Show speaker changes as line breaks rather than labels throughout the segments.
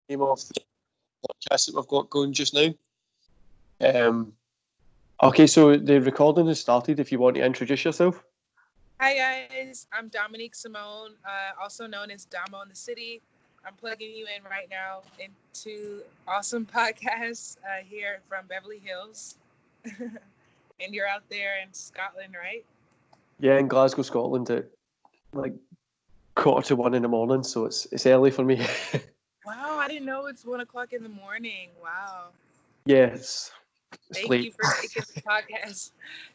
name of the podcast that we've got going just now. Okay, so the recording has started. If you want to introduce yourself.
Hi guys, I'm Domonique Simone, also known as Domo in the City. I'm plugging you in right now into awesome podcasts here from Beverly Hills. And you're out there in Scotland, right?
Yeah, in Glasgow, Scotland, at like 1:45 in the morning, so it's early for me.
Wow, I didn't know it's 1 o'clock in the morning. Wow.
Yeah, it's
Thank
late.
you for taking the podcast.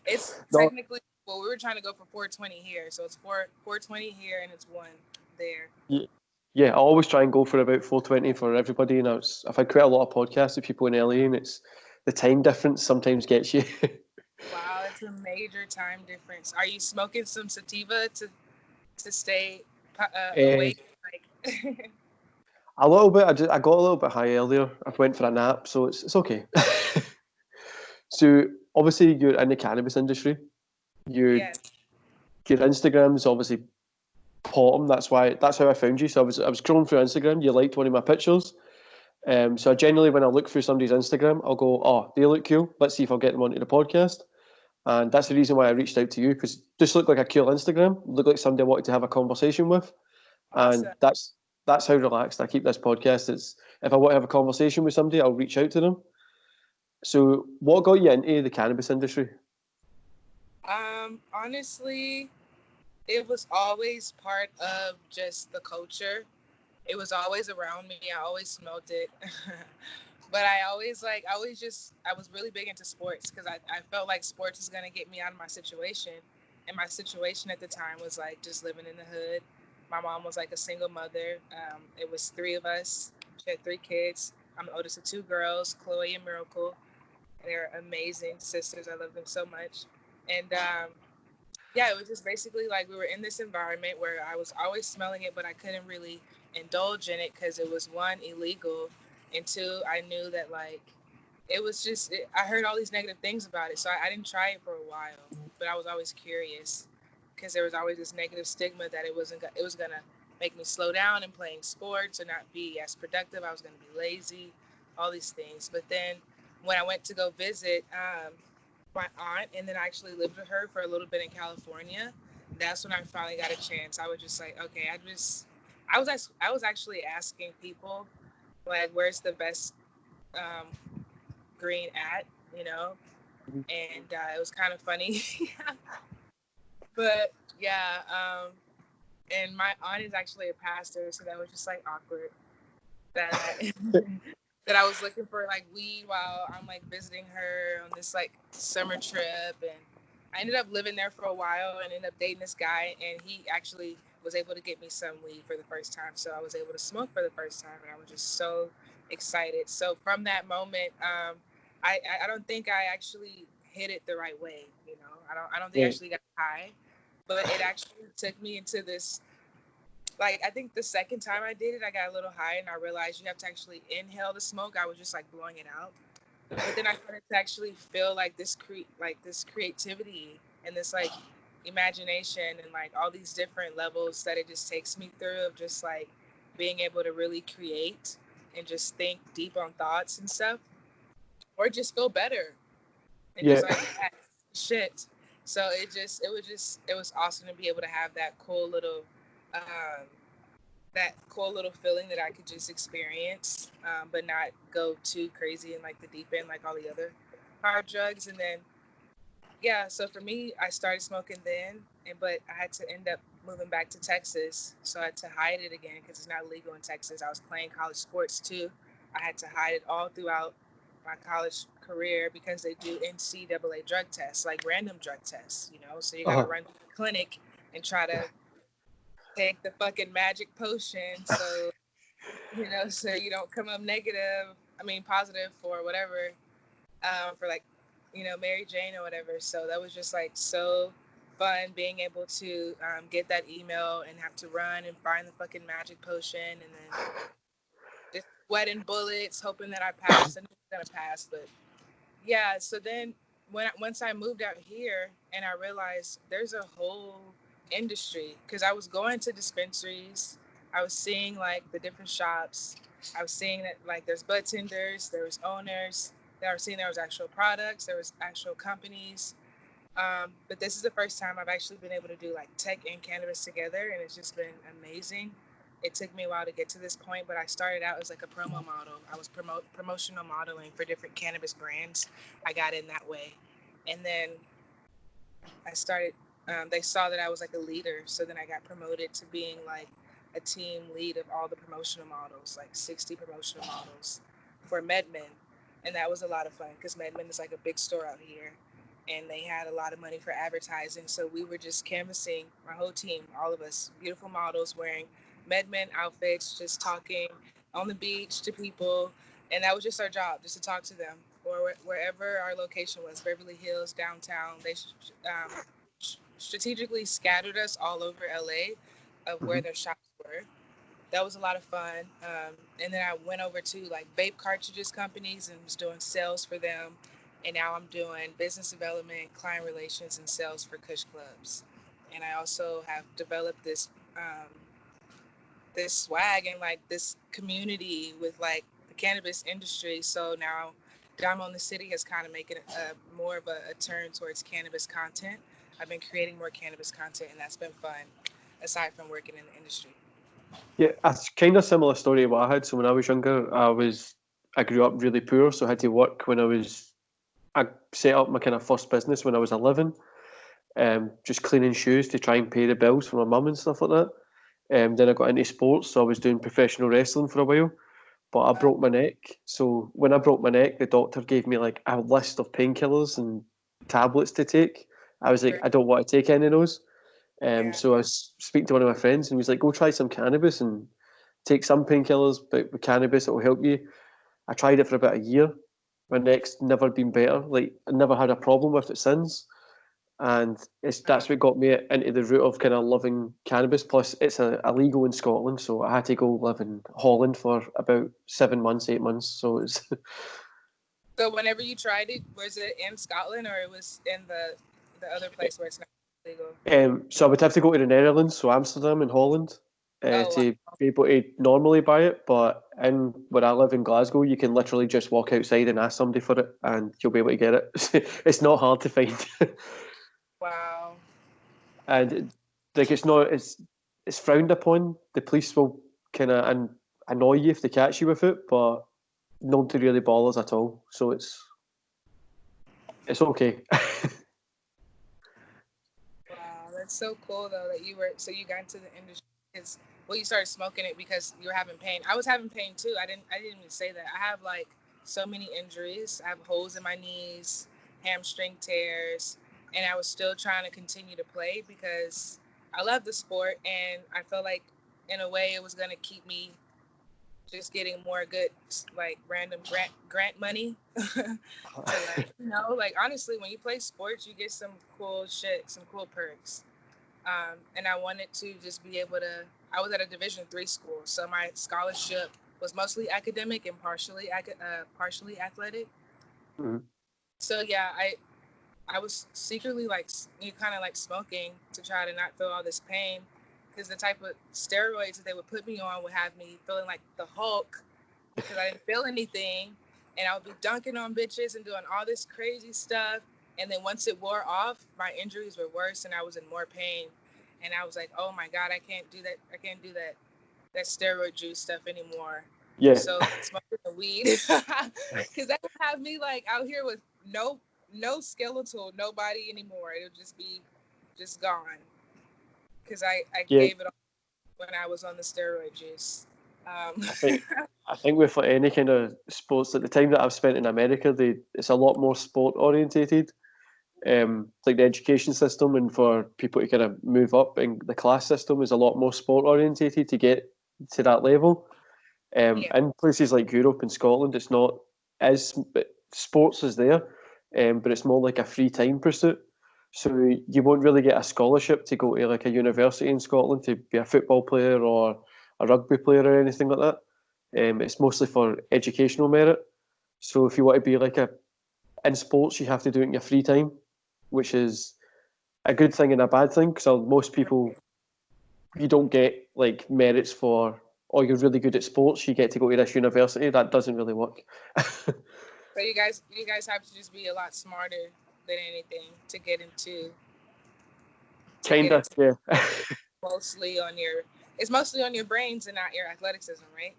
It's
No,
technically, well, we were trying to go for 4:20 here, so it's 4:20 here and it's 1 there.
yeah, I always try and go for about 4:20 for everybody, and I've had quite a lot of podcasts with people in LA, and it's the time difference sometimes gets you.
Wow, it's a major time difference. Are you smoking some sativa to stay awake? Like,
A little bit. I got a little bit high earlier. I went for a nap, so it's okay. So obviously you're in the cannabis industry. Your
yes.
your Instagram's obviously bottom. That's how I found you. So I was scrolling through Instagram. You liked one of my pictures. So I generally, when I look through somebody's Instagram, I'll go, oh, they look cool. Let's see if I'll get them onto the podcast. And that's the reason why I reached out to you, because just look like a cool Instagram, look like somebody I wanted to have a conversation with. And
Awesome.
that's how relaxed I keep this podcast. It's if I want to have a conversation with somebody, I'll reach out to them. So what got you into the cannabis industry?
Honestly, it was always part of just the culture. It was always around me. I always smelled it. But I was really big into sports because I felt like sports is going to get me out of my situation. And my situation at the time was like just living in the hood. My mom was like a single mother. It was 3 of us. She had 3 kids. I'm the oldest of 2 girls, Chloe and Miracle. They're amazing sisters. I love them so much. And yeah, it was just basically like we were in this environment where I was always smelling it, but I couldn't really indulge in it because it was 1, illegal, and 2, I knew that like it was just I heard all these negative things about it, so I didn't try it for a while. But I was always curious because there was always this negative stigma that it was gonna make me slow down in playing sports or not be as productive. I was gonna be lazy, all these things. But then when I went to go visit my aunt, and then I actually lived with her for a little bit in California. That's when I finally got a chance. I was just like, okay, I was actually asking people like, where's the best um, green at, you know? And it was kind of funny, but yeah. And my aunt is actually a pastor, so that was just like awkward that that I was looking for like weed while I'm like visiting her on this like summer trip, and I ended up living there for a while and ended up dating this guy, and he actually was able to get me some weed for the first time, so I was able to smoke for the first time, and I was just so excited. So from that moment, I don't think I actually hit it the right way, you know. I don't think I
Yeah,
actually got high, but it actually took me into this, like, I think the second time I did it, I got a little high and I realized you have to actually inhale the smoke. I was just like blowing it out. But then I started to actually feel like this creativity and this like imagination and like all these different levels that it just takes me through of just like being able to really create and just think deep on thoughts and stuff, or just feel better and
yeah,
just like shit. So it was awesome to be able to have um, that cool little feeling that I could just experience, but not go too crazy in like the deep end like all the other hard drugs. And then yeah, so for me, I started smoking then, but I had to end up moving back to Texas, so I had to hide it again because it's not legal in Texas. I was playing college sports too. I had to hide it all throughout my college career because they do NCAA drug tests, like random drug tests, you know. So you got to
uh,
run to the clinic and try to take the fucking magic potion, so so you don't come up negative. I mean, positive for whatever, for like, Mary Jane or whatever. So that was just like so fun being able to get that email and have to run and find the fucking magic potion and then just sweating bullets, hoping that I pass. I knew I was gonna pass, but yeah. So then once I moved out here and I realized there's a whole industry because I was going to dispensaries, I was seeing like the different shops, I was seeing that like there's bud tenders, there was owners. I was seeing there was actual products, there was actual companies. But this is the first time I've actually been able to do like tech and cannabis together, and it's just been amazing. It took me a while to get to this point, but I started out as like a promo model. I was promotional modeling for different cannabis brands. I got in that way, and then I started. They saw that I was like a leader, so then I got promoted to being like a team lead of all the promotional models, like 60 promotional models for MedMen, and that was a lot of fun because MedMen is like a big store out here, and they had a lot of money for advertising. So we were just canvassing, my whole team, all of us, beautiful models wearing MedMen outfits, just talking on the beach to people, and that was just our job, just to talk to them, or wherever our location was, Beverly Hills, downtown. They strategically scattered us all over LA of where their shops were. That was a lot of fun. And then I went over to like vape cartridges companies and was doing sales for them. And now I'm doing business development, client relations, and sales for Kush Clubs. And I also have developed this swag and like this community with like the cannabis industry. So now Damo in the City has kind of making more of a turn towards cannabis content. I've been creating more cannabis content, and that's been fun, aside from working in the industry.
Yeah, it's kind of similar story to what I had. So when I was younger, I grew up really poor, so I had to work I set up my kind of first business when I was 11, just cleaning shoes to try and pay the bills for my mum and stuff like that. Then I got into sports, so I was doing professional wrestling for a while, but I broke my neck. So when I broke my neck, the doctor gave me like a list of painkillers and tablets to take. I was like, I don't want to take any of those. So I was speaking to one of my friends, and he was like, "Go try some cannabis and take some painkillers, but with cannabis it will help you." I tried it for about a year. My neck's never been better. Like I never had a problem with it since, and that's what got me into the route of kind of loving cannabis. Plus, it's illegal in Scotland, so I had to go live in Holland for about 7 months, 8 months. So it's
So whenever you tried it, was it in Scotland or it was in the other place where it's not legal?
so I would have to go to the Netherlands, so Amsterdam and Holland,
Oh,
to be able to normally buy it. But in where I live in Glasgow, you can literally just walk outside and ask somebody for it, and you'll be able to get it. It's not hard to find,
wow.
and like it's frowned upon. The police will kind of annoy you if they catch you with it, but nobody really bothers at all. So it's okay.
Wow, that's so cool though that you got into the industry because you started smoking it because you were having pain. I was having pain too. I didn't even say that. I have like so many injuries. I have holes in my knees, hamstring tears, and I was still trying to continue to play because I love the sport and I felt like in a way it was gonna keep me just getting more good like random grant money to like honestly when you play sports you get some cool shit, some cool perks. And I wanted to just be able to. I was at a Division III school, so my scholarship was mostly academic and partially athletic.
Mm-hmm.
So yeah, I was secretly like you kind of like smoking to try to not feel all this pain because the type of steroids that they would put me on would have me feeling like the Hulk because I didn't feel anything, and I would be dunking on bitches and doing all this crazy stuff. And then once it wore off, my injuries were worse and I was in more pain. And I was like, oh my God, I can't do that. I can't do that steroid juice stuff anymore.
Yeah.
So smoking the weed, because that would have me like out here with no skeletal, nobody anymore. It would just be just gone. Because I
Yeah.
gave it all when I was on the steroid juice.
I think with like any kind of sports, at the time that I've spent in America, it's a lot more sport orientated. Like the education system, and for people to kind of move up in the class system is a lot more sport orientated to get to that level.
Yeah.
In places like Europe and Scotland, it's not as sports is there, but it's more like a free time pursuit. So you won't really get a scholarship to go to like a university in Scotland to be a football player or a rugby player or anything like that. It's mostly for educational merit. So if you want to be like in sports, you have to do it in your free time, which is a good thing and a bad thing because most people, you don't get like merits for or you're really good at sports, you get to go to this university. That doesn't really work.
So you guys have to just be a lot smarter than anything to get into.
Kinda, yeah.
It's mostly on your brains and not your athleticism, right?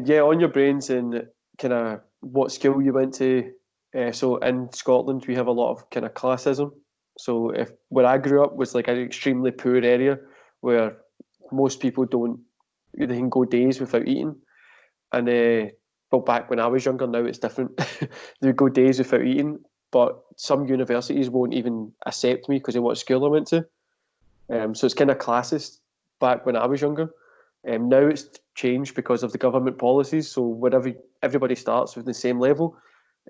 Yeah, on your brains and kind of what school you went to. So in Scotland, we have a lot of kind of classism. So if where I grew up was like an extremely poor area where most people don't, they can go days without eating. And well, back when I was younger, now it's different. They would go days without eating, but some universities won't even accept me because of what school I went to. So it's kind of classist back when I was younger. Now it's changed because of the government policies. So wherever everybody starts with the same level,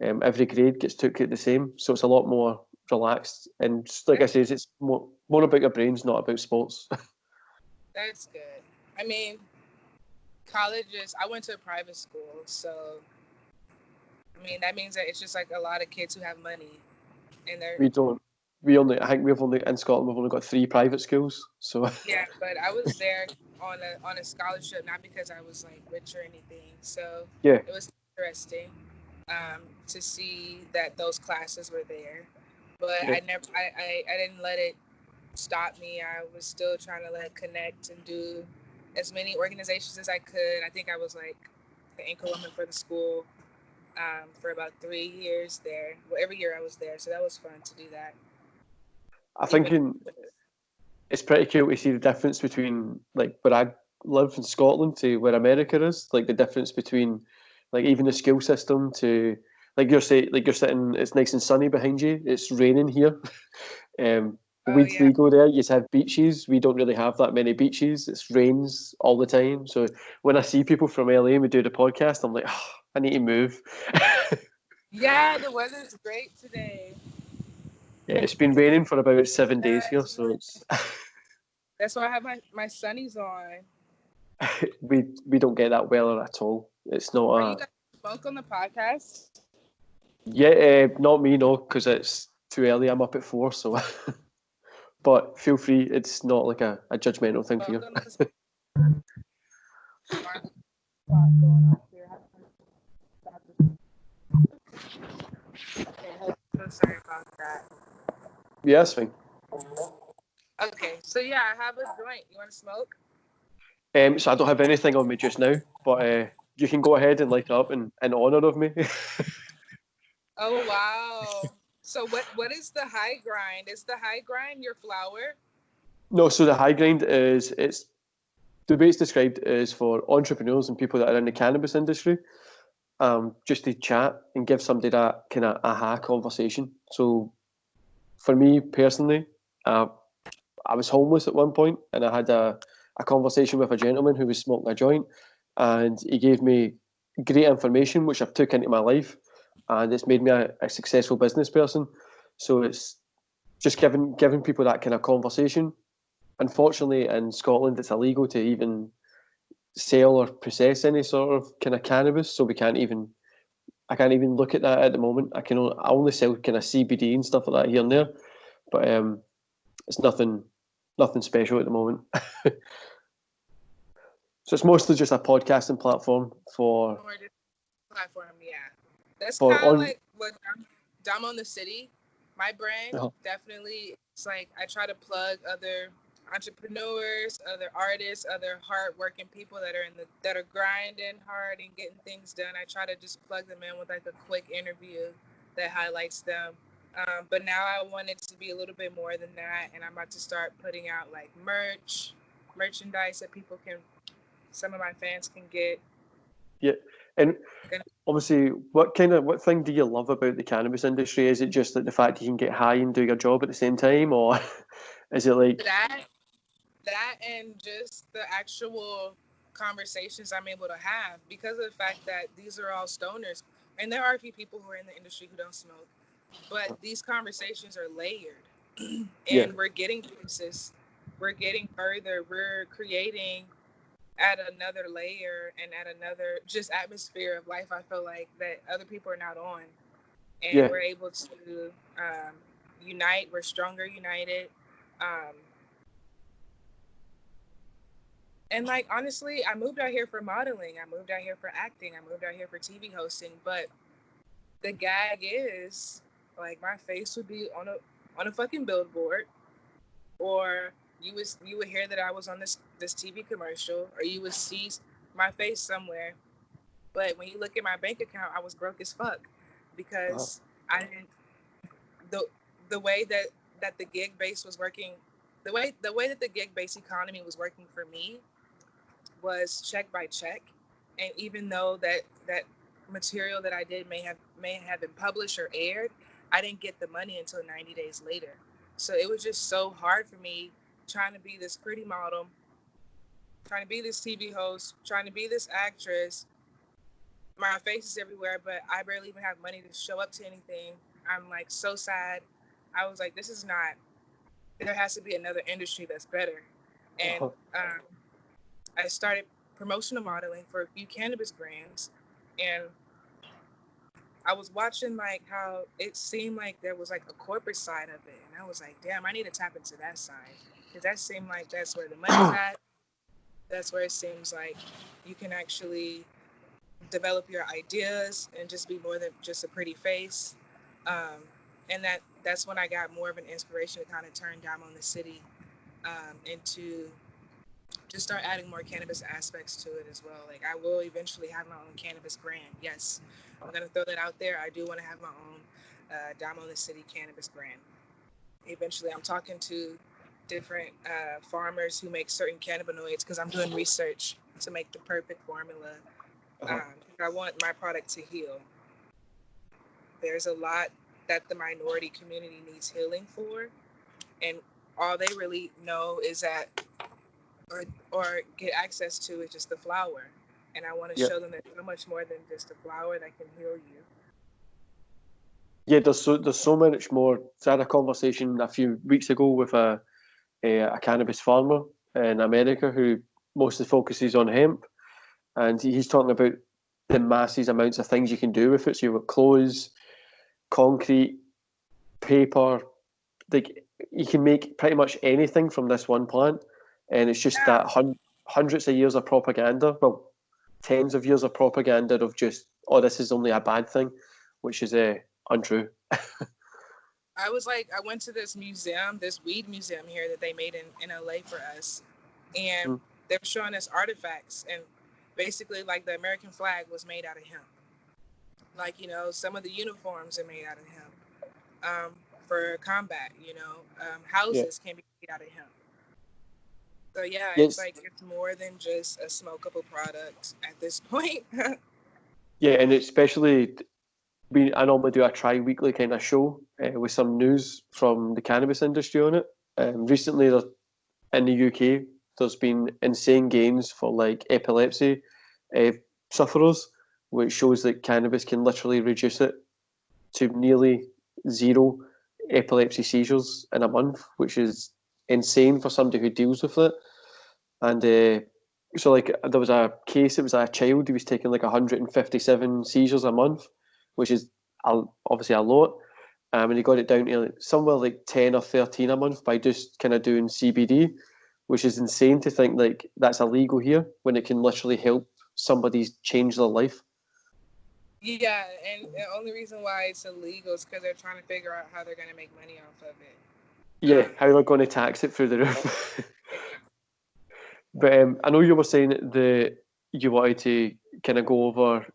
every grade gets took at the same. So it's a lot more relaxed. And just like I says, it's more about your brains, not about sports.
That's good. I mean, colleges. I went to a private school, so I mean that means that it's just like a lot of kids who have money, and they're
we don't. I think we've only in Scotland we've only got 3 private schools. So
yeah. But I was there on a scholarship, not because I was like rich or anything. So
yeah,
it was interesting to see that those classes were there. But
yeah.
I didn't let it stop me. I was still trying to like connect and do as many organizations as I could. I think I was like the anchor woman for the school for about 3 years there. Well, every year I was there, so that was fun to do that.
I think it's pretty cool to see the difference between like where I live in Scotland to where America is. Like the difference between like even the school system to like you're sitting, it's nice and sunny behind you. It's raining here.
Oh
We'd
yeah.
go there. You have beaches. We don't really have that many beaches. It rains all the time. So when I see people from LA and we do the podcast, I'm like, oh, I need to move.
Yeah, the weather's great today.
Yeah, it's been raining for about 7 days here, so it's
That's why I have my sunnies on.
we don't get that weather at all. It's not
Are you
a
guys smoke on the podcast?
yeah, not me, no, because it's too early. I'm up at 4, so. But feel free. It's not like a judgmental thing for you.
Welcome to going off here. Okay, so sorry about that.
Yeah, that's fine.
Okay, so yeah, I have a joint. You want to smoke?
So I don't have anything on me just now, but you can go ahead and light it up in honor of me.
Oh wow. So what is the high grind? Is the high grind your flower?
No, so the high grind it's the way it's described is for entrepreneurs and people that are in the cannabis industry, just to chat and give somebody that kind of aha conversation. So for me personally, I was homeless at one point, and I had a conversation with a gentleman who was smoking a joint, and he gave me great information which I've took into my life, and it's made me a successful business person. So it's just giving people that kind of conversation. Unfortunately, in Scotland, it's illegal to even sell or possess any sort of kind of cannabis, so I can't even look at that at the moment. I only sell kind of CBD and stuff like that here and there, but it's nothing special at the moment. So it's mostly just a podcasting platform for
Or just platform, yeah. That's
for
kind of
on.
like what Dom on the City. My brand definitely. It's like I try to plug other entrepreneurs, other artists, other hardworking people that are grinding hard and getting things done. I try to just plug them in with like a quick interview that highlights them. But now I want it to be a little bit more than that, and I'm about to start putting out like merchandise that some of my fans can get.
Yeah, and obviously, what thing do you love about the cannabis industry? Is it just like the fact you can get high and do your job at the same time, or is it like
that and just the actual conversations I'm able to have because of the fact that these are all stoners, and there are a few people who are in the industry who don't smoke, but these conversations are layered,
yeah,
and we're getting places, we're getting further, we're creating at another layer and at another just atmosphere of life. I feel like that other people are not on, and
yeah,
we're able to unite. We're stronger united. And like honestly, I moved out here for modeling. I moved out here for acting. I moved out here for TV hosting. But the gag is like my face would be on a fucking billboard, or you would hear that I was on this TV commercial, or you would see my face somewhere. But when you look at my bank account, I was broke as fuck
Uh-huh.
because I didn't the the way that the gig base was working, the way that the gig base economy was working for me was check by check. And even though that material that I did may have been published or aired, I didn't get the money until 90 days later. So it was just so hard for me trying to be this pretty model, trying to be this TV host, trying to be this actress. My face is everywhere, but I barely even have money to show up to anything. I'm like so sad. I was like, this is not, there has to be another industry that's better. And
Uh-huh.
I started promotional modeling for a few cannabis brands, and I was watching like how it seemed like there was like a corporate side of it, and I was like, damn, I need to tap into that side because that seemed like that's where the money's at. That's where it seems like you can actually develop your ideas and just be more than just a pretty face. Um, and that's when I got more of an inspiration to kind of turn Down on the City into just start adding more cannabis aspects to it as well. Like I will eventually have my own cannabis brand. Yes, I'm gonna throw that out there. I do want to have my own Damo in the City cannabis brand. Eventually, I'm talking to different farmers who make certain cannabinoids because I'm doing research to make the perfect formula.
Uh-huh.
I want my product to heal. There's a lot that the minority community needs healing for, and all they really know is that or get access to is just the flower. And I want to
Yeah.
show them that so much more than just a flower that can heal you.
Yeah, there's so much more. I had a conversation a few weeks ago with a cannabis farmer in America who mostly focuses on hemp, and he's talking about the massive amounts of things you can do with it. So you've got clothes, concrete, paper. Like you can make pretty much anything from this one plant, and it's just
Yeah,
that hundreds of years of propaganda. Well, tens of years of propaganda of just, oh, this is only a bad thing, which is untrue.
I went to this museum, this weed museum here that they made in LA for us, and
Mm.
they were showing us artifacts, and basically like the American flag was made out of hemp. Like some of the uniforms are made out of hemp. For combat,
Yeah.
houses can be made out of hemp. So yeah, it's
Yes.
like it's more than just a smokable product at this point.
Yeah, and especially I normally do a tri-weekly kind of show with some news from the cannabis industry on it. Recently, in the UK, there's been insane gains for like epilepsy uh, sufferers, which shows that cannabis can literally reduce it to nearly zero epilepsy seizures in a month, which is insane for somebody who deals with it. And so, like, there was a case. It was a child who was taking like 157 seizures a month, which is obviously a lot. And he got it down to like, somewhere like 10 or 13 a month by just kind of doing CBD, which is insane to think like that's illegal here when it can literally help somebody change their life.
Yeah, and the only reason why it's illegal is because they're trying to figure out how they're going to make money off of it.
Yeah, how they're going to tax it through the roof.
Yeah.
But I know you were saying that you wanted to kind of go over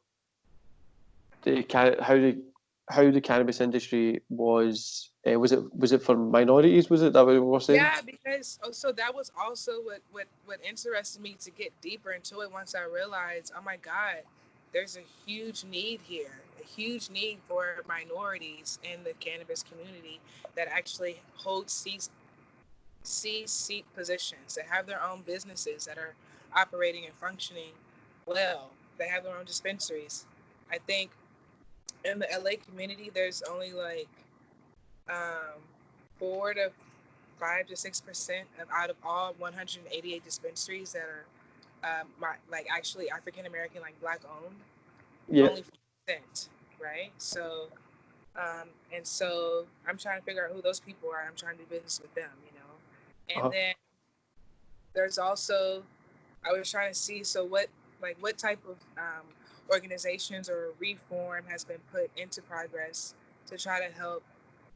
how the cannabis industry was it for minorities? Was it that what we were saying?
Yeah, because so that was also what interested me to get deeper into it once I realized, oh my God, there's a huge need here, a huge need for minorities in the cannabis community that actually hold C-seat positions, that have their own businesses that are operating and functioning well. They have their own dispensaries. I think in the LA community, there's only like 4 to 5 to 6% of out of all 188 dispensaries that are like actually African American, like Black owned,
Yeah.
only 4%, right? So and so I'm trying to figure out who those people are. I'm trying to do business with them, and
Uh-huh.
then there's also I was trying to see, so what type of organizations or reform has been put into progress to try to help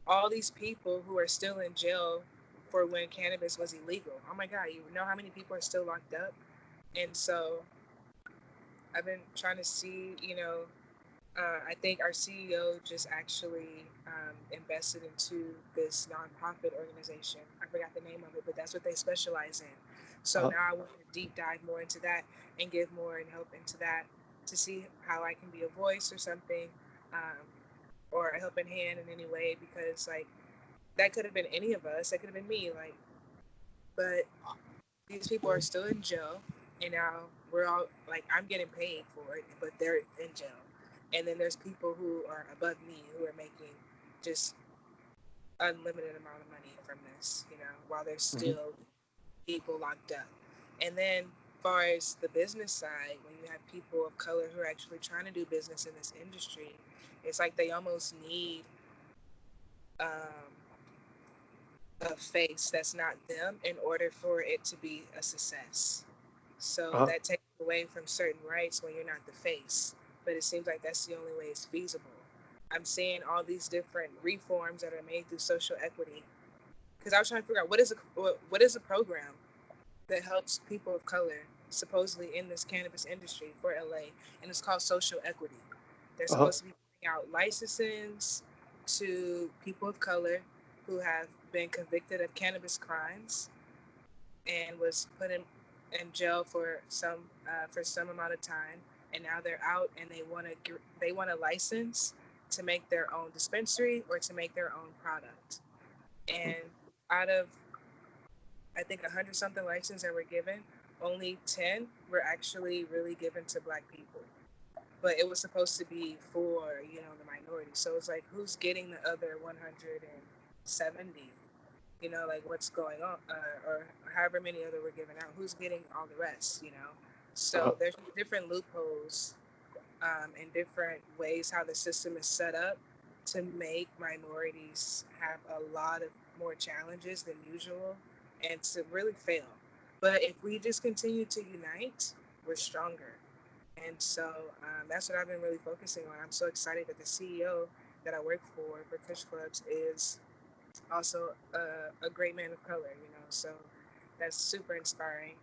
all these people who are still in jail for when cannabis was illegal. Oh my God, you know how many people are still locked up? And so I've been trying to see, I think our CEO just actually invested into this nonprofit organization. I forgot the name of it, but that's what they specialize in. So now I want to deep dive more into that and give more and help into that to see how I can be a voice or something, um, or a helping hand in any way, because like that could have been any of us. That could have been me. Like, but these people are still in jail, and now we're all like, I'm getting paid for it, but they're in jail. And then there's people who are above me who are making just unlimited amount of money from this, while there's still people locked up. And then as far as the business side, when you have people of color who are actually trying to do business in this industry, it's like they almost need um, a face that's not them in order for it to be a success. So that takes away from certain rights when you're not the face. But it seems like that's the only way it's feasible. I'm seeing all these different reforms that are made through social equity, because I was trying to figure out what is a program that helps people of color supposedly in this cannabis industry for LA, and it's called social equity. They're supposed to be giving out licenses to people of color who have been convicted of cannabis crimes and was put in jail for some amount of time, and now they're out and they want a license to make their own dispensary or to make their own product. And out of, I think, 100 something licenses that were given, only 10 were actually really given to Black people. But it was supposed to be for the minority. So it's like, who's getting the other 170? Like what's going on, or however many other were given out, who's getting all the rest, So there's different loopholes and different ways how the system is set up to make minorities have a lot of more challenges than usual and to really fail. But if we just continue to unite, we're stronger. And so that's what I've been really focusing on. I'm so excited that the CEO that I work for Kush Clubs, is also a great man of color, so that's super inspiring.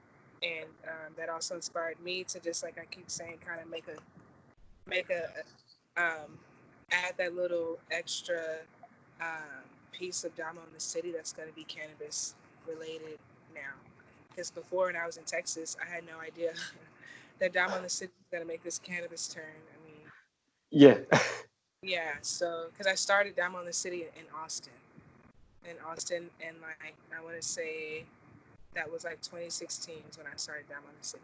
And that also inspired me to, just like I keep saying, kind of make a add that little extra piece of Damo in the city that's going to be cannabis related now. Because before, when I was in Texas, I had no idea that Damo in the city was going to make this cannabis turn. I mean, yeah, so because I started Damo in the city in Austin. And like I want to say that was like 2016 is when I started Damo in the city.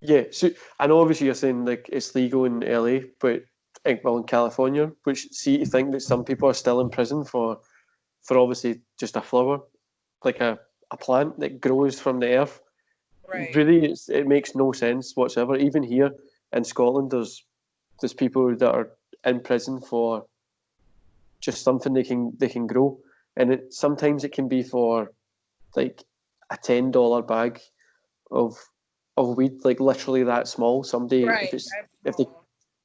Yeah, so I know obviously you're saying like it's legal in LA, but in California, which see you think that some people are still in prison for obviously just a flower, like a plant that grows from the earth.
Right.
Really, it makes no sense whatsoever. Even here in Scotland, there's people that are in prison for just something they can grow, and sometimes it can be for like a $10 bag of weed, like literally that small. Somebody,
Right.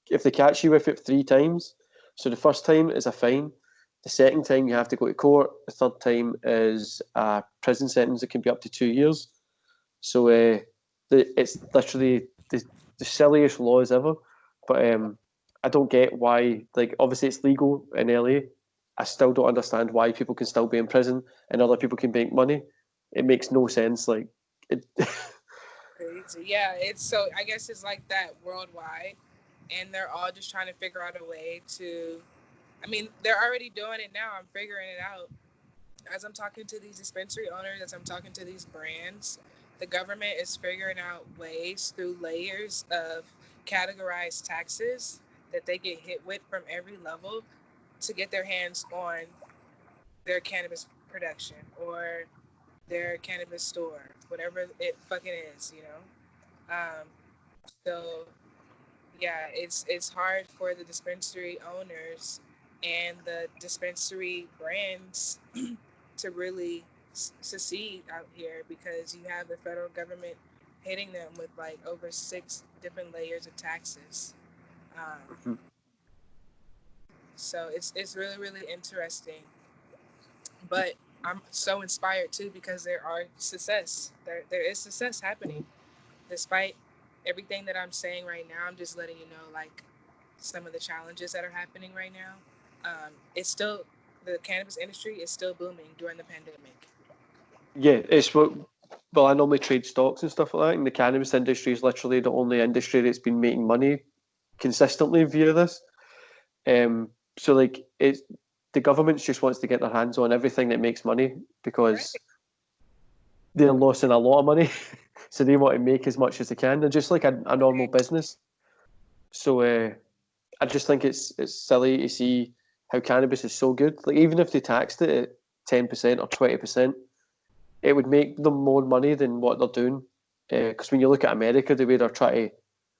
if they catch you with it 3 times, so the first time is a fine, the second time you have to go to court, the third time is a prison sentence that can be up to 2 years. So it's literally the silliest laws ever. But I don't get why. Like obviously it's legal in LA. I still don't understand why people can still be in prison and other people can make money. It makes no sense. Like it.
Crazy. Yeah, it's so, I guess it's like that worldwide, and they're all just trying to figure out a way to. I mean, they're already doing it now. I'm figuring it out as I'm talking to these dispensary owners, as I'm talking to these brands. The government is figuring out ways through layers of categorized taxes that they get hit with from every level to get their hands on their cannabis production or their cannabis store, whatever it fucking is, Um, so yeah, it's hard for the dispensary owners and the dispensary brands to really succeed out here, because you have the federal government hitting them with like over 6 different layers of taxes.
Mm-hmm.
So it's really really interesting. But I'm so inspired too because there are success. There is success happening despite everything that I'm saying right now. I'm just letting you know like some of the challenges that are happening right now. It's still the cannabis industry is still booming during the pandemic.
Yeah, it's what. Well, I normally trade stocks and stuff like that, and the cannabis industry is literally the only industry that's been making money consistently via this. So like it's the government just wants to get their hands on everything that makes money
Right.
because they're losing a lot of money, so they want to make as much as they can. They're just like a normal business. So I just think it's silly to see how cannabis is so good. Like even if they taxed it at 10% or 20%, it would make them more money than what they're doing. Because when you look at America, the way they're trying to,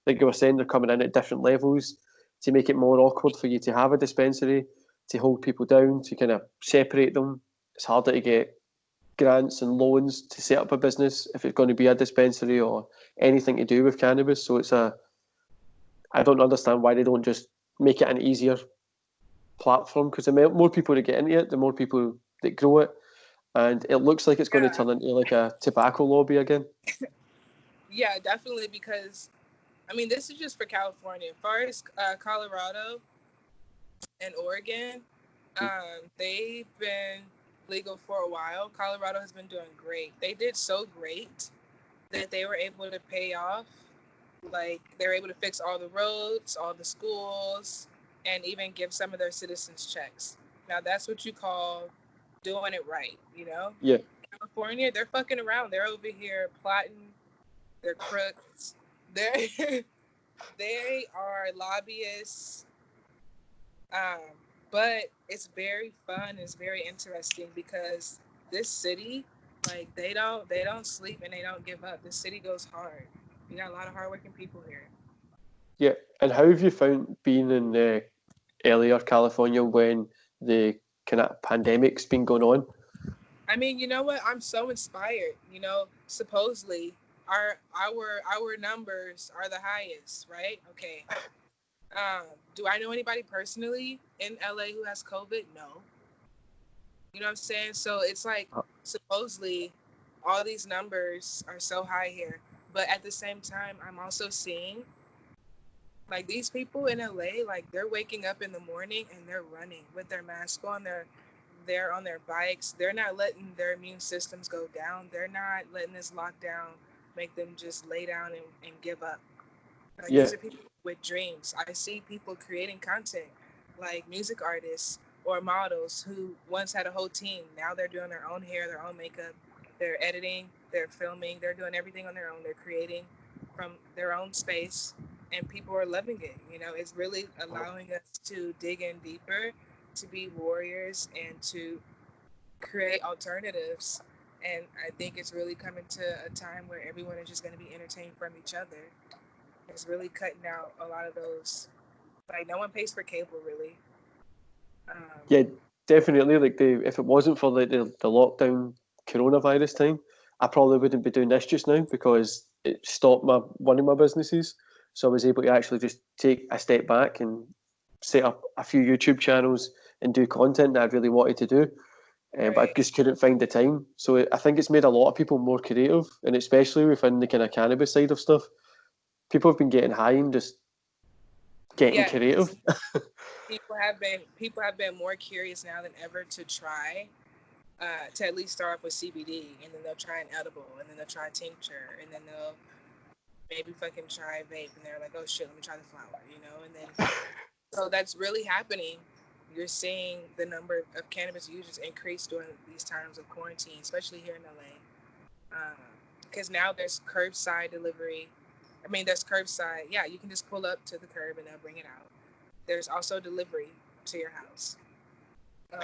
like you were saying, they're coming in at different levels to make it more awkward for you to have a dispensary, to hold people down, to kind of separate them. It's harder to get grants and loans to set up a business if it's going to be a dispensary or anything to do with cannabis. So I don't understand why they don't just make it an easier platform because the more people that get into it, the more people that grow it, and it looks like it's going to
Yeah.
turn into like a tobacco lobby again.
Yeah, definitely because I mean this is just for California. As far as Colorado and Oregon, they've been legal for a while. Colorado has been doing great. They did so great that they were able to pay off. Like they were able to fix all the roads, all the schools, and even give some of their citizens checks. Now that's what you call doing it right, you know?
Yeah,
California, they're fucking around. They're over here plotting. They're crooks. They're they are lobbyists. Um, but it's very fun. It's very interesting because this city, like they don't sleep and they don't give up. This city goes hard. You got a lot of hardworking people here.
yeah. And how have you found being in earlier California when the kind of pandemic's been going on?
I mean, you know what? I'm so inspired. You know, supposedly our numbers are the highest, right? Okay. Do I know anybody personally in LA who has COVID? No. You know what I'm saying? So it's like supposedly all these numbers are so high here, but at the same time, I'm also seeing like these people in LA, like they're waking up in the morning and they're running with their mask on. They're on their bikes. They're not letting their immune systems go down. They're not letting this lockdown make them just lay down and give up. Like
Yeah,
these are people with dreams. I see people creating content, like music artists or models who once had a whole team. Now they're doing their own hair, their own makeup, they're editing, they're filming, they're doing everything on their own. They're creating from their own space, and people are loving it. You know, it's really allowing us to dig in deeper, to be warriors, and to create alternatives. And I think it's really coming to a time where everyone is just going to be entertained from each other. It's really cutting out a lot of those. Like no one pays for cable really.
yeah, definitely. Like if it wasn't for the lockdown coronavirus time, I probably wouldn't be doing this just now because it stopped one of my businesses. So I was able to actually just take a step back and set up a few YouTube channels and do content that I really wanted to do. But I
Right.
just couldn't find the time. So I think it's made a lot of people more creative, and especially within the kind of cannabis side of stuff, people have been getting high and just getting
Yes.
creative.
People have been more curious now than ever to try. To at least start off with CBD, and then they'll try an edible, and then they'll try tincture, and then they'll maybe fucking try vape, and they're like, oh shit, let me try the flower, you know? And then so that's really happening. You're seeing the number of cannabis users increase during these times of quarantine, especially here in LA. Because now there's curbside delivery. I mean, there's curbside. Yeah, you can just pull up to the curb and they'll bring it out. There's also delivery to your house. Um,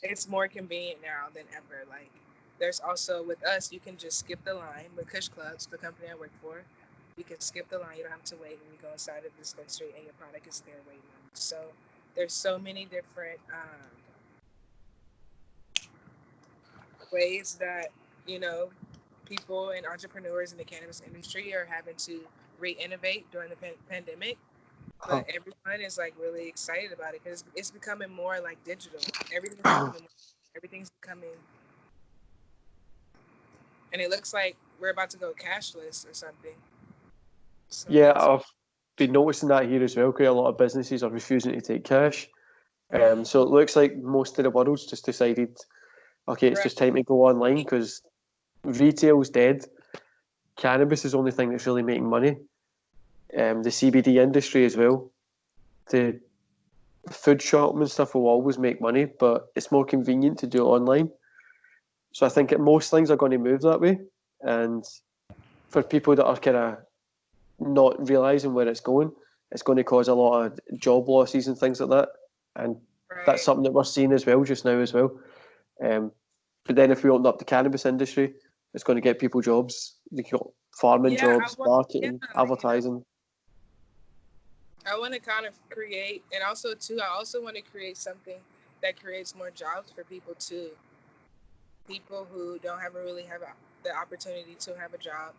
it's more convenient now than ever. Like, there's also with us, you can just skip the line. With Kush Clubs, the company I work for, you can skip the line. You don't have to wait when you go inside of the dispensary, and your product is there waiting on you. So there's so many different ways that you know people and entrepreneurs in the cannabis industry are having to re-innovate during the pandemic. But everyone is like really excited about it because it's becoming more like digital. Everything's becoming, and it looks like we're about to go cashless or something. So
Yeah, I've been noticing that here as well. Quite a lot of businesses are refusing to take cash. So it looks like most of the world's just decided, okay, it's just time to go online because retail's dead. Cannabis is the only thing that's really making money. The CBD industry as well. The food shopping and stuff will always make money, but it's more convenient to do it online. So I think most things are going to move that way. And for people that are kind of not realising where it's going to cause a lot of job losses and things like that. And that's something that we're seeing as well just now as well. But then if we open up the cannabis industry, it's going to get people jobs. You got farming jobs, marketing, advertising.
I want to kind of create, and also too, I also want to create something that creates more jobs for people too. People who don't really have the opportunity to have a job,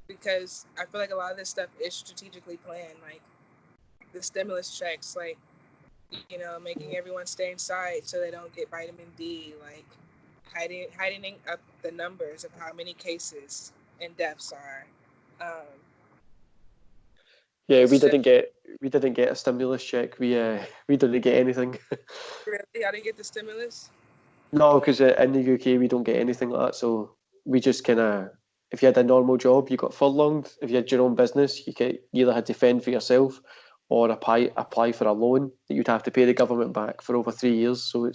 because I feel like a lot of this stuff is strategically planned, like the stimulus checks, like, you know, making everyone stay inside so they don't get vitamin D, like hiding up the numbers of how many cases and deaths are.
Yeah, we didn't get a stimulus check. We didn't get anything.
Really, I didn't get the stimulus.
No, because in the UK we don't get anything like that. So we just kind of, if you had a normal job, you got furlonged. If you had your own business, you either had to fend for yourself or apply for a loan that you'd have to pay the government back for over 3 years. So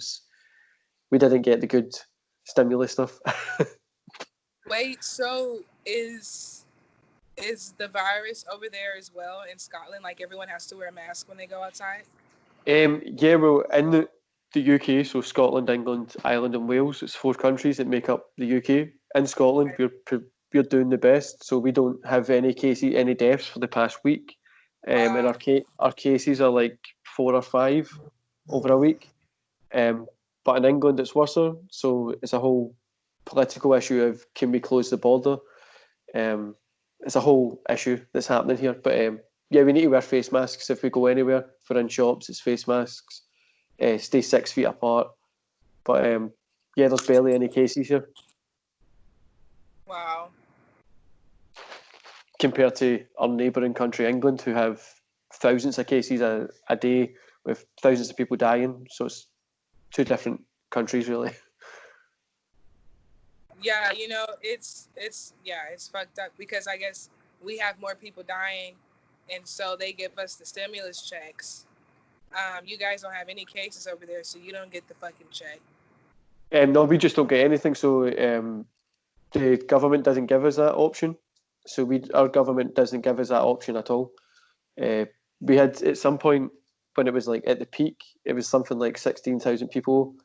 we didn't get the good stimulus stuff.
Wait, so is the virus over there as well in Scotland? Like everyone has to wear a mask when they go outside?
Yeah, well, in the UK, so Scotland, England, Ireland, and Wales, it's 4 countries that make up the UK. In Scotland, we're doing the best, so we don't have any deaths for the past week, and our cases are like 4 or 5 over a week. But in England, it's worse. So it's a whole political issue of can we close the border? It's a whole issue that's happening here. But yeah, we need to wear face masks if we go anywhere. For in shops, it's face masks. Stay 6 feet apart. But yeah, there's barely any cases here.
Wow.
Compared to our neighbouring country, England, who have thousands of cases a day with thousands of people dying. So it's 2 different countries, really.
Yeah, you know, it's fucked up because I guess we have more people dying, and so they give us the stimulus checks. You guys don't have any cases over there, so you don't get the fucking check.
No, we just don't get anything. So the government doesn't give us that option. So our government doesn't give us that option at all. We had at some point when it was like at the peak, it was something like 16,000 people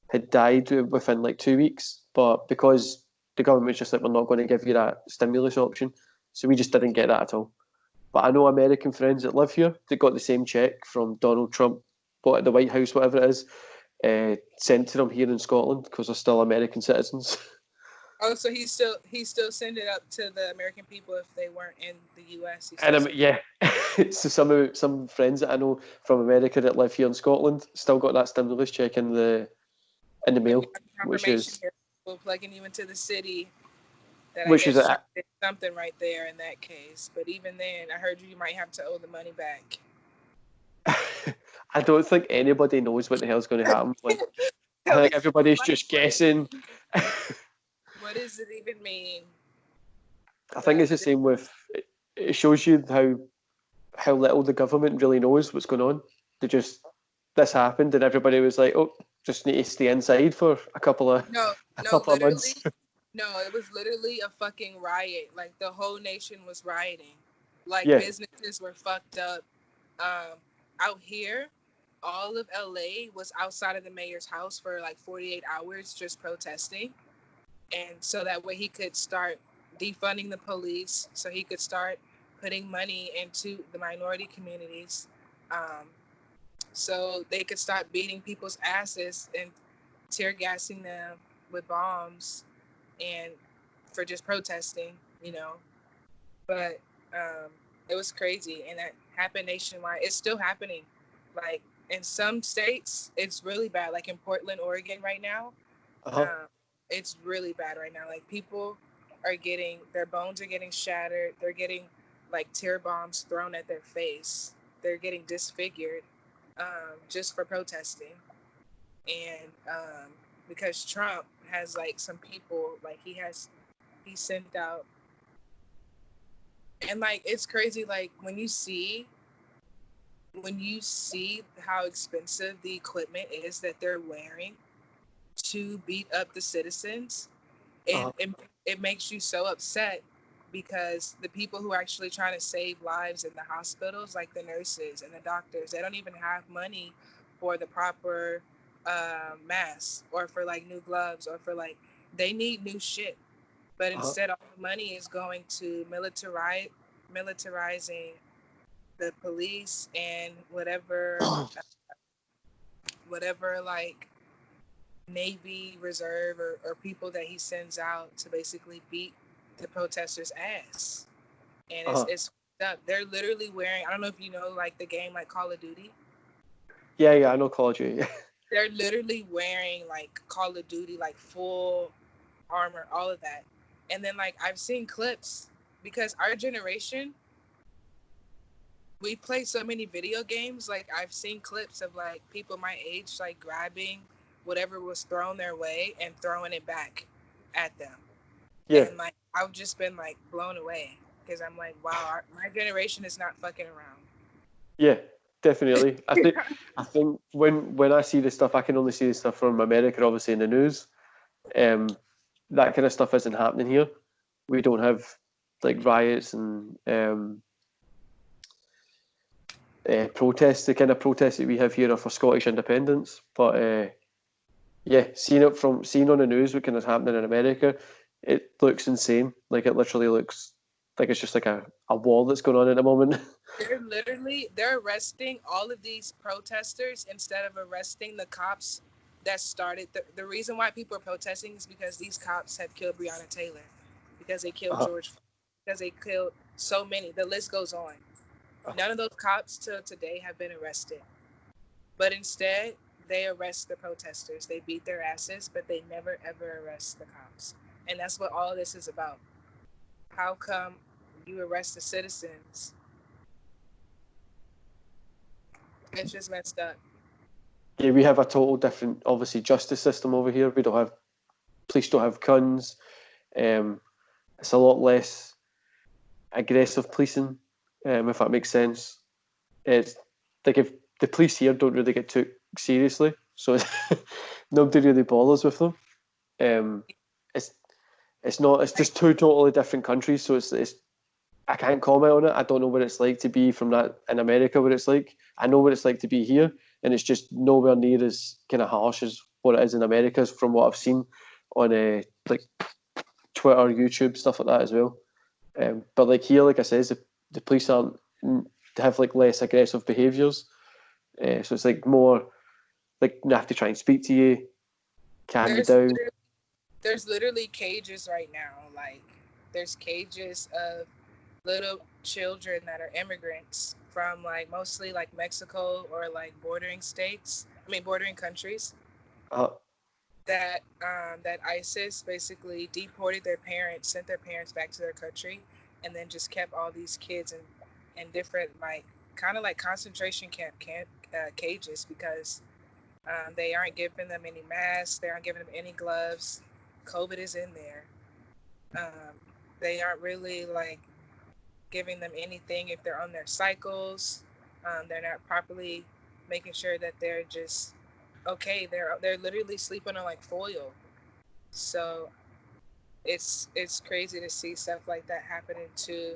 had died within like 2 weeks. But because the government was just like, we're not going to give you that stimulus option, so we just didn't get that at all. But I know American friends that live here that got the same check from Donald Trump, bought at the White House, whatever it is, sent to them here in Scotland because they're still American citizens.
Oh, so he still send it up to the American people if they weren't in the U.S.
And yeah, so some friends that I know from America that live here in Scotland still got that stimulus check in the mail, which is
plugging you into the city. That
which is
something right there in that case. But even then, I heard you might have to owe the money back.
I don't think anybody knows what the hell's going to happen. Like, I think everybody's just guessing.
What does it even mean?
I think it's the same with. It shows you how little the government really knows what's going on. This happened and everybody was like, "Oh, just need to stay inside for a couple of months."
No, it was literally a fucking riot. Like the whole nation was rioting. Like businesses were fucked up. Out here, all of LA was outside of the mayor's house for like 48 hours just protesting. And so that way he could start defunding the police, so he could start putting money into the minority communities, so they could start beating people's asses and tear gassing them with bombs. And for just protesting, you know. But it was crazy, and that happened nationwide. It's still happening. Like in some states, it's really bad. Like in Portland, Oregon, right now,
Uh-huh.
it's really bad right now. Like people are getting their bones are getting shattered. They're getting like tear bombs thrown at their face. They're getting disfigured just for protesting, and because Trump has like some people like he sent out. And like it's crazy, like when you see how expensive the equipment is that they're wearing to beat up the citizens, and
Uh-huh.
it makes you so upset because the people who are actually trying to save lives in the hospitals, like the nurses and the doctors, they don't even have money for the proper masks or for like new gloves or for like they need new shit. But
Uh-huh.
instead, all the money is going to militarizing the police and whatever like Navy Reserve or people that he sends out to basically beat the protesters' ass. And
Uh-huh.
it's up. They're literally wearing. I don't know if you know like the game like Call of Duty.
Yeah, I know Call of Duty.
They're literally wearing like Call of Duty like full armor, all of that. And then like I've seen clips because our generation we play so many video games. Like I've seen clips of like people my age like grabbing whatever was thrown their way and throwing it back at them.
Yeah,
And like I've just been like blown away because I'm like, wow, my generation is not fucking around.
yeah, definitely. I think when I see the stuff, I can only see the stuff from America, obviously in the news. That kind of stuff isn't happening here. We don't have like riots and protests. The kind of protests that we have here are for Scottish independence. But yeah, seeing on the news what kind of happening in America, it looks insane. Like it literally looks like it's just like a war that's going on at the moment.
They're arresting all of these protesters instead of arresting the cops that started the reason why people are protesting is because these cops have killed Breonna Taylor, because they killed
Uh-huh.
George, because they killed so many. The list goes on. None of those cops till today have been arrested. But instead, they arrest the protesters. They beat their asses, but they never ever arrest the cops. And that's what all this is about. How come you arrest the citizens? It's just messed up.
Yeah, we have a total different, obviously, justice system over here. We don't have police, don't have guns. It's a lot less aggressive policing, if that makes sense. It's like if the police here don't really get took seriously, so nobody really bothers with them. Um, it's it's not. It's just two totally different countries, so it's. I can't comment on it. I don't know what it's like to be from that in America. What it's like. I know what it's like to be here, and it's just nowhere near as kind of harsh as what it is in America. From what I've seen on like Twitter, YouTube, stuff like that as well. But like here, like I says, the police aren't they have like less aggressive behaviours. So it's like more like they have to try and speak to you, calm you
There's
down.
there's literally cages right now. Like there's cages of little children that are immigrants from like mostly like Mexico or like bordering countries
Uh,
that ISIS basically deported their parents, sent their parents back to their country, and then just kept all these kids in different like kind of like concentration camp cages because they aren't giving them any masks, they aren't giving them any gloves. COVID is in there. Um, they aren't really like giving them anything if they're on their cycles. They're not properly making sure that they're just okay. They're literally sleeping on like foil. So it's crazy to see stuff like that happening too.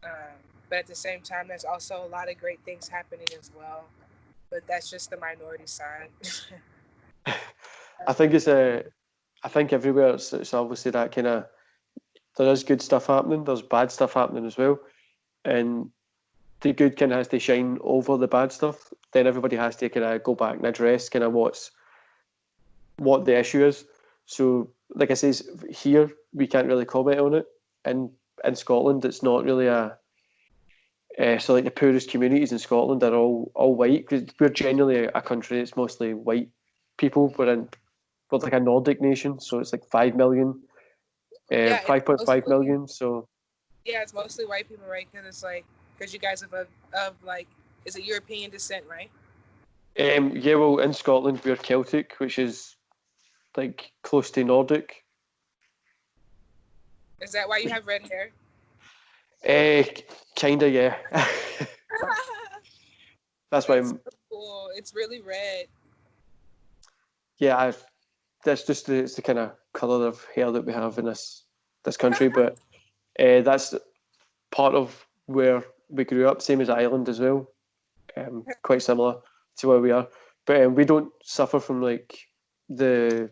Um, but at the same time, there's also a lot of great things happening as well. But that's just the minority side.
I think it's I think everywhere it's obviously that kind of there is good stuff happening. There's bad stuff happening as well, and the good kind of has to shine over the bad stuff. Then everybody has to kind of go back and address kind of what the issue is. So, like I says, here we can't really comment on it. In Scotland, it's not really a so like the poorest communities in Scotland are all white, because we're generally a country that's mostly white people. We're like a Nordic nation, so it's like 5 million,
Yeah, it's
5.5
mostly
million. So
it's mostly white people, right? Because it's like because you guys of like is it European descent, right?
yeah, well, in Scotland we're Celtic, which is like close to Nordic.
Is that why you have red hair?
Uh, Kinda, yeah. That's why,
It's so cool. It's really red.
yeah. That's just it's the kind of color of hair that we have in this country, but that's part of where we grew up. Same as Ireland as well. Quite similar to where we are, but we don't suffer from like the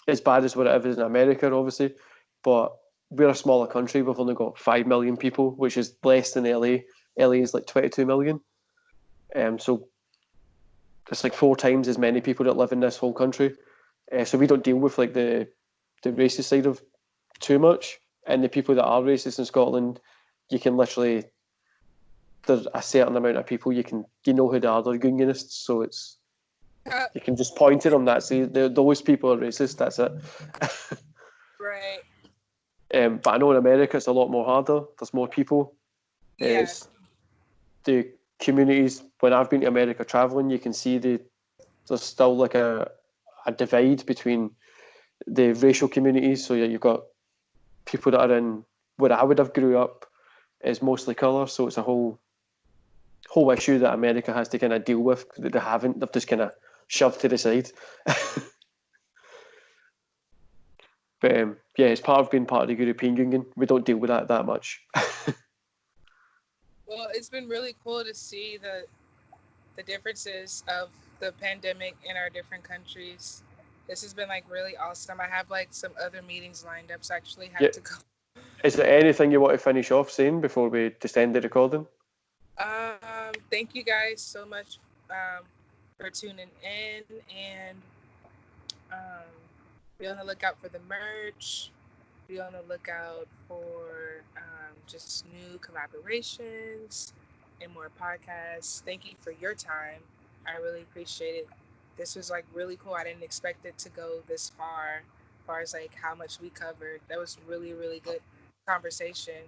as bad as what it is in America, obviously. But we're a smaller country. We've only got 5 million people, which is less than LA. LA is like 22 million. So it's like 4 times as many people that live in this whole country. So we don't deal with like the racist side of too much. And the people that are racist in Scotland, you can literally there's a certain amount of people you know who they are. They're unionists, so it's you can just point at them. That's those people are racist. That's it.
Right.
But I know in America it's a lot more harder. There's more people.
Yeah.
It's the communities. When I've been to America traveling, you can see there's still like a divide between the racial communities. So you've got people that are in where I would have grew up is mostly colour. So it's a whole issue that America has to kind of deal with that they haven't. They've just kind of shoved to the side. But yeah, it's part of being part of the European Union. We don't deal with that much.
Well, it's been really cool to see the differences of the pandemic in our different countries. This has been like really awesome. I have like some other meetings lined up, so I actually
Yeah.
have to go.
Is there anything you want to finish off saying before we just end the recording?
Thank you guys so much for tuning in, and um, be on the lookout for the merch. Be on the lookout for just new collaborations and more podcasts. Thank you for your time. I really appreciate it. This was like really cool. I didn't expect it to go this far as like how much we covered. That was really, really good conversation.